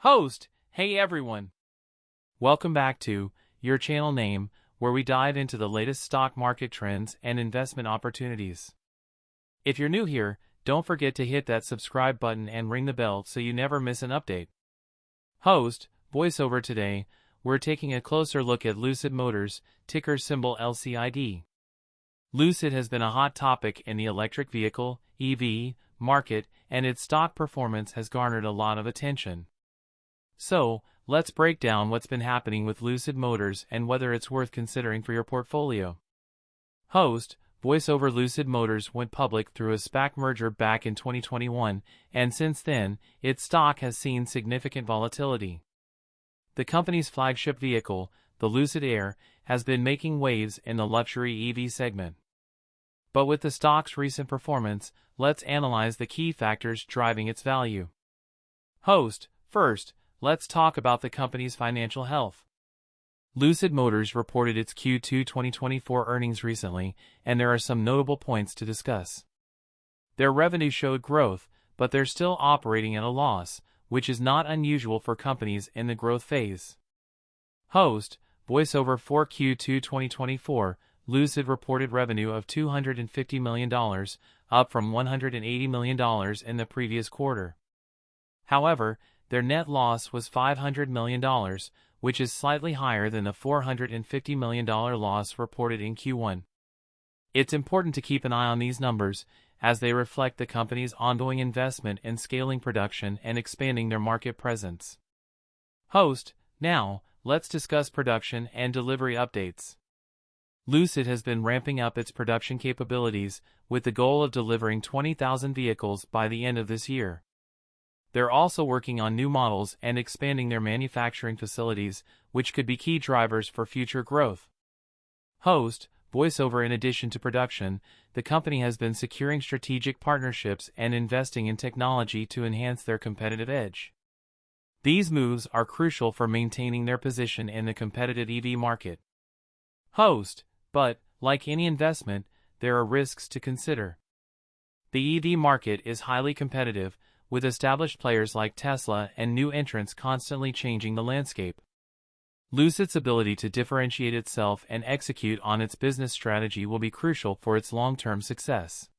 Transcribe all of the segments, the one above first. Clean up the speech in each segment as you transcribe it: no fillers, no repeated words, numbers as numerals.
Host, hey everyone. Welcome back to your channel name, where we dive into the latest stock market trends and investment opportunities. If you're new here, don't forget to hit that subscribe button and ring the bell so you never miss an update. Host, voiceover. Today, we're taking a closer look at Lucid Motors, ticker symbol LCID. Lucid has been a hot topic in the electric vehicle, EV, market, and its stock performance has garnered a lot of attention. So, let's break down what's been happening with Lucid Motors and whether it's worth considering for your portfolio. Host, voiceover. Lucid Motors went public through a SPAC merger back in 2021, and since then, its stock has seen significant volatility. The company's flagship vehicle, the Lucid Air, has been making waves in the luxury EV segment. But with the stock's recent performance, let's analyze the key factors driving its value. Host, first, let's talk about the company's financial health. Lucid Motors reported its Q2 2024 earnings recently, and there are some notable points to discuss. Their revenue showed growth, but they're still operating at a loss, which is not unusual for companies in the growth phase. Host, voiceover. For Q2 2024, Lucid reported revenue of $250 million, up from $180 million in the previous quarter. However, their net loss was $500 million, which is slightly higher than the $450 million loss reported in Q1. It's important to keep an eye on these numbers, as they reflect the company's ongoing investment in scaling production and expanding their market presence. Host, now, let's discuss production and delivery updates. Lucid has been ramping up its production capabilities, with the goal of delivering 20,000 vehicles by the end of this year. They're also working on new models and expanding their manufacturing facilities, which could be key drivers for future growth. Host, voiceover. In addition to production, the company has been securing strategic partnerships and investing in technology to enhance their competitive edge. These moves are crucial for maintaining their position in the competitive EV market. Host, but, like any investment, there are risks to consider. The EV market is highly competitive, with established players like Tesla and new entrants constantly changing the landscape. Lucid's ability to differentiate itself and execute on its business strategy will be crucial for its long-term success.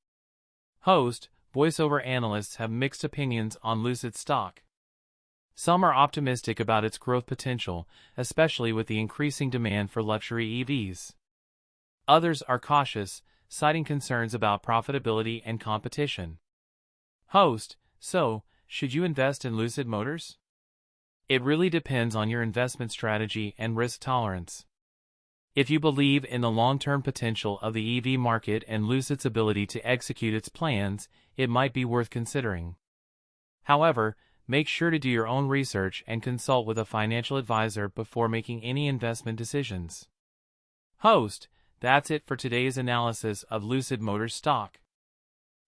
Host, voiceover. Analysts have mixed opinions on Lucid stock. Some are optimistic about its growth potential, especially with the increasing demand for luxury EVs. Others are cautious, citing concerns about profitability and competition. Host, so, should you invest in Lucid Motors? It really depends on your investment strategy and risk tolerance. If you believe in the long-term potential of the EV market and Lucid's ability to execute its plans, it might be worth considering. However, make sure to do your own research and consult with a financial advisor before making any investment decisions. Host, that's it for today's analysis of Lucid Motors stock.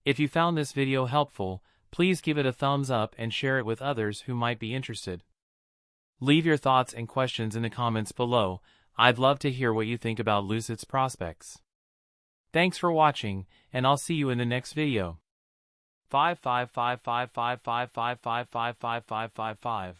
If you found this video helpful, please give it a thumbs up and share it with others who might be interested. Leave your thoughts and questions in the comments below. I'd love to hear what you think about Lucid's prospects. Thanks for watching, and I'll see you in the next video. 5555555555555